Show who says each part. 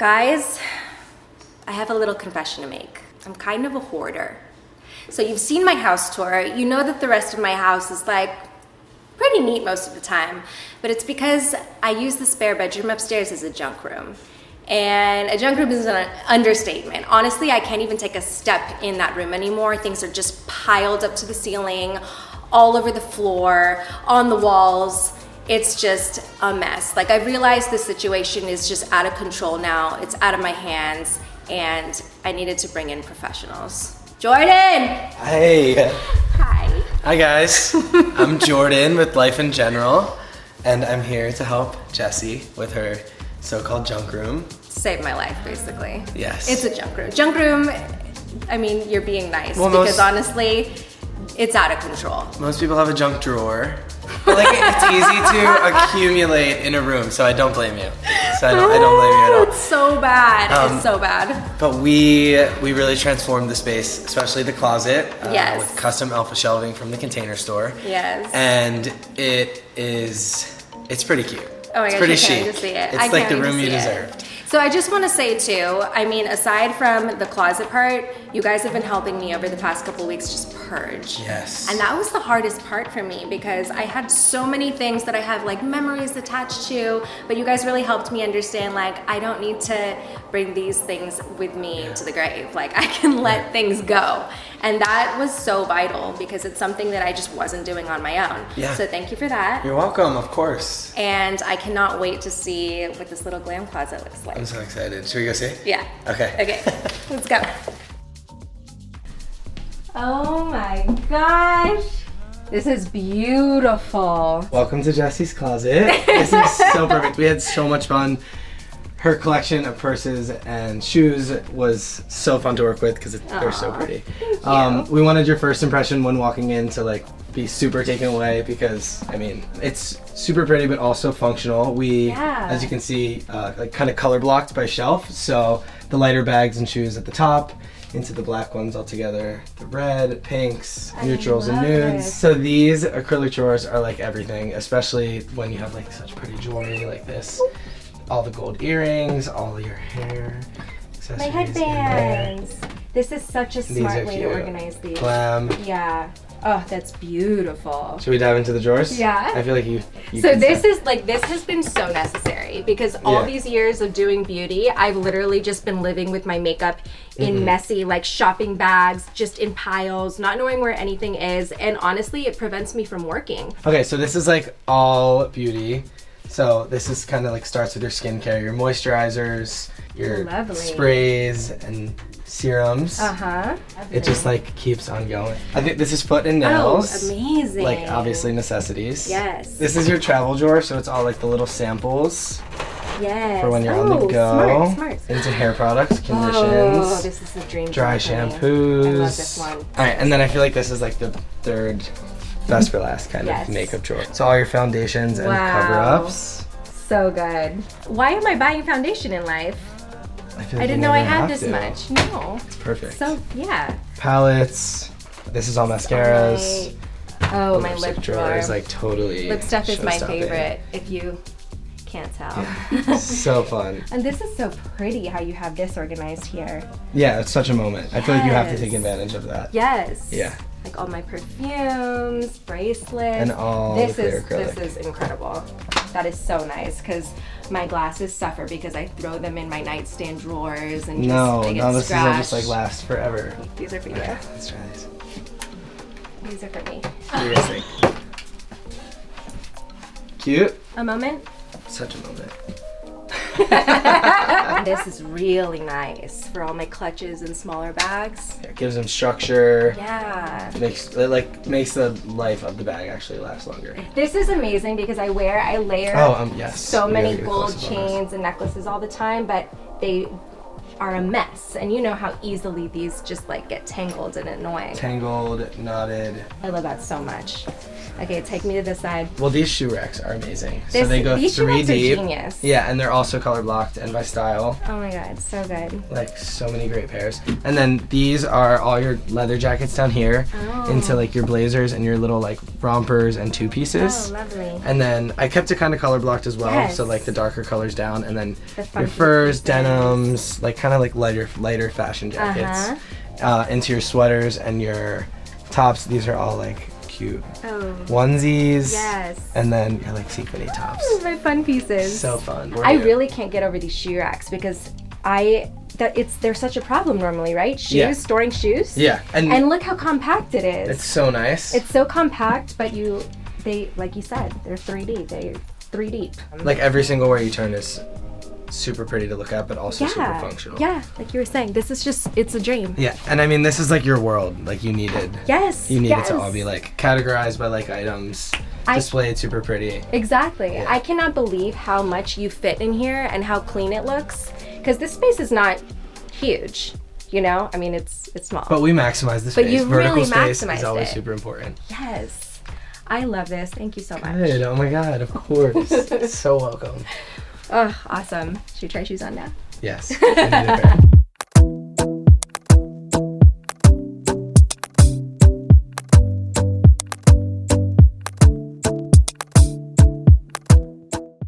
Speaker 1: Guys, I have a little confession to make. I'm kind of a hoarder. So you've seen my house tour. You know that the rest of my house is like pretty neat most of the time, but it's because I use the spare bedroom upstairs as a junk room. And a junk room is an understatement. Honestly, I can't even take a step in that room anymore. Things are just piled up to the ceiling, all over the floor, on the walls. It's just a mess. Like, I realized the situation is just out of control now. It's out of my hands, and I needed to bring in professionals. Jordan!
Speaker 2: Hey!
Speaker 1: Hi.
Speaker 2: Hi guys, I'm Jordan with Life In Jeneral, and I'm here to help Jessi with her so-called junk room.
Speaker 1: Saved my life, basically.
Speaker 2: Yes.
Speaker 1: It's a junk room. Junk room, I mean, you're being nice,
Speaker 2: well,
Speaker 1: because honestly, it's out of control.
Speaker 2: Most people have a junk drawer. But like, it's easy to accumulate in a room, so I don't blame you. So I don't blame you at all.
Speaker 1: It's so bad. It's so bad.
Speaker 2: But we really transformed the space, especially the closet,
Speaker 1: Yes.
Speaker 2: with custom alpha shelving from the Container Store.
Speaker 1: Yes.
Speaker 2: And it's pretty cute.
Speaker 1: Oh my
Speaker 2: it's
Speaker 1: gosh,
Speaker 2: pretty
Speaker 1: I can't
Speaker 2: chic.
Speaker 1: wait to see it.
Speaker 2: It's like the room you deserved.
Speaker 1: So I just want to say too, I mean, aside from the closet part, you guys have been helping me over the past couple weeks just purge.
Speaker 2: Yes.
Speaker 1: And that was the hardest part for me, because I had so many things that I have like memories attached to, but you guys really helped me understand, like, I don't need to bring these things with me to the grave. Like, I can let things go. And that was so vital, because it's something that I just wasn't doing on my own.
Speaker 2: Yeah.
Speaker 1: So thank you for that.
Speaker 2: You're welcome, of course.
Speaker 1: And I cannot wait to see what this little glam closet looks like.
Speaker 2: I'm so excited. Should we go see?
Speaker 1: Yeah.
Speaker 2: Okay.
Speaker 1: Okay, let's go. Oh my gosh. This is beautiful.
Speaker 2: Welcome to Jessi's closet. This is so perfect. We had so much fun. Her collection of purses and shoes was so fun to work with because they're so pretty.
Speaker 1: Thank you.
Speaker 2: We wanted your first impression when walking in to like be super taken away, because I mean, it's super pretty but also functional. We, as you can see, like kind of color blocked by shelf. So the lighter bags and shoes at the top, into the black ones all together, the red, pinks, neutrals, and nudes.
Speaker 1: it.
Speaker 2: So these acrylic drawers are like everything, especially when you have like such pretty jewelry like this. All the gold earrings, all your hair accessories.
Speaker 1: My headbands. This is such a
Speaker 2: These
Speaker 1: smart
Speaker 2: are
Speaker 1: way to
Speaker 2: cute.
Speaker 1: organize these.
Speaker 2: Glam.
Speaker 1: Yeah. Oh, that's beautiful.
Speaker 2: Should we dive into the drawers?
Speaker 1: Yeah.
Speaker 2: I feel like you
Speaker 1: So
Speaker 2: can
Speaker 1: this
Speaker 2: start.
Speaker 1: is like, this has been so necessary, because all
Speaker 2: Yeah.
Speaker 1: these years of doing beauty, I've literally just been living with my makeup in messy, like, shopping bags, just in piles, not knowing where anything is. And honestly, it prevents me from working.
Speaker 2: Okay, so this is like all beauty. So this is kind of like starts with your skincare, your moisturizers, your
Speaker 1: Lovely.
Speaker 2: sprays and serums.
Speaker 1: Uh-huh.
Speaker 2: It just like keeps on going. I think this is foot and nails.
Speaker 1: Oh, amazing.
Speaker 2: Like obviously necessities.
Speaker 1: Yes.
Speaker 2: This is your travel drawer, so it's all like the little samples
Speaker 1: Yes.
Speaker 2: for when you're on the go.
Speaker 1: Smart.
Speaker 2: Into hair products, conditions.
Speaker 1: Oh, this is a dream.
Speaker 2: Dry
Speaker 1: job for me.
Speaker 2: shampoos.
Speaker 1: I love this one.
Speaker 2: All right, and then I feel like this is like the third best for last kind
Speaker 1: Yes.
Speaker 2: of makeup drawer. So all your foundations and
Speaker 1: Wow.
Speaker 2: cover-ups.
Speaker 1: So good. Why am I buying foundation in life?
Speaker 2: I
Speaker 1: I didn't know I had this much. No.
Speaker 2: It's perfect.
Speaker 1: So, yeah.
Speaker 2: Palettes. This is all mascaras.
Speaker 1: Oh, my
Speaker 2: Lipstick
Speaker 1: lip
Speaker 2: drawer
Speaker 1: drawer.
Speaker 2: is like totally
Speaker 1: Lip stuff is my
Speaker 2: show-stopping.
Speaker 1: favorite, if you can't tell.
Speaker 2: Yeah. So fun.
Speaker 1: And this is so pretty how you have this organized here.
Speaker 2: Yeah, it's such a moment. I feel like you have to
Speaker 1: Yes.
Speaker 2: take advantage of that.
Speaker 1: Yes.
Speaker 2: Yeah.
Speaker 1: Like all my perfumes, bracelets.
Speaker 2: And all
Speaker 1: this
Speaker 2: the clear
Speaker 1: is
Speaker 2: acrylic.
Speaker 1: This is incredible. That is so nice, because my glasses suffer because I throw them in my nightstand drawers and
Speaker 2: No,
Speaker 1: they get
Speaker 2: no, this is all just
Speaker 1: scratched.
Speaker 2: like last forever.
Speaker 1: These are for you.
Speaker 2: Okay, let's try these.
Speaker 1: These are for me.
Speaker 2: Seriously. Cute.
Speaker 1: A moment.
Speaker 2: Such a moment.
Speaker 1: This is really nice for all my clutches and smaller bags.
Speaker 2: It gives them structure.
Speaker 1: Yeah.
Speaker 2: Makes the life of the bag actually last longer.
Speaker 1: This is amazing because I layer
Speaker 2: Yes.
Speaker 1: so
Speaker 2: We
Speaker 1: many
Speaker 2: gotta get a
Speaker 1: gold
Speaker 2: close-up on this.
Speaker 1: chains and necklaces all the time, but they are a mess. And you know how easily these just like get tangled and annoying.
Speaker 2: Tangled, knotted.
Speaker 1: I love that so much. Okay, take me to this side.
Speaker 2: Well, these shoe racks are amazing. So
Speaker 1: This-
Speaker 2: they go
Speaker 1: these shoe
Speaker 2: 3
Speaker 1: racks are
Speaker 2: deep.
Speaker 1: genius.
Speaker 2: Yeah, and they're also color blocked and by style.
Speaker 1: Oh my god, so good.
Speaker 2: Like so many great pairs. And then these are all your leather jackets down here into like your blazers and your little like rompers and two pieces.
Speaker 1: Oh, lovely.
Speaker 2: And then I kept it kind of color blocked as well,
Speaker 1: Yes.
Speaker 2: so like the darker colors down, and then
Speaker 1: The
Speaker 2: your
Speaker 1: funky
Speaker 2: furs,
Speaker 1: pieces.
Speaker 2: denims, like kind of like lighter fashion jackets, into your sweaters and your tops. These are all like cute
Speaker 1: Oh.
Speaker 2: onesies.
Speaker 1: Yes.
Speaker 2: And then your like sequiny tops.
Speaker 1: My fun pieces.
Speaker 2: So fun.
Speaker 1: I really can't get over these shoe racks because they're such a problem normally, right? Shoes,
Speaker 2: Yeah.
Speaker 1: storing shoes.
Speaker 2: Yeah,
Speaker 1: And look how compact it is.
Speaker 2: it's so nice.
Speaker 1: It's so compact, but they like you said, they're 3D. They're 3 deep.
Speaker 2: Like every single way you turn is super pretty to look at, but also super functional.
Speaker 1: Yeah, like you were saying, this is just, it's a dream.
Speaker 2: Yeah, and I mean, this is like your world. Like you needed.
Speaker 1: Yes.
Speaker 2: You need it
Speaker 1: yes.
Speaker 2: to all be like categorized by like items, displayed super pretty.
Speaker 1: Exactly.
Speaker 2: Yeah.
Speaker 1: I cannot believe how much you fit in here and how clean it looks. Because this space is not huge, you know? I mean, it's small.
Speaker 2: But we maximize the space.
Speaker 1: But you
Speaker 2: Vertical
Speaker 1: really
Speaker 2: space
Speaker 1: maximized
Speaker 2: is always
Speaker 1: it.
Speaker 2: super important.
Speaker 1: Yes. I love this. Thank you so much.
Speaker 2: Good. Oh my god, of course. So welcome.
Speaker 1: Oh, awesome. Should we try shoes on now?
Speaker 2: Yes. I need a pair.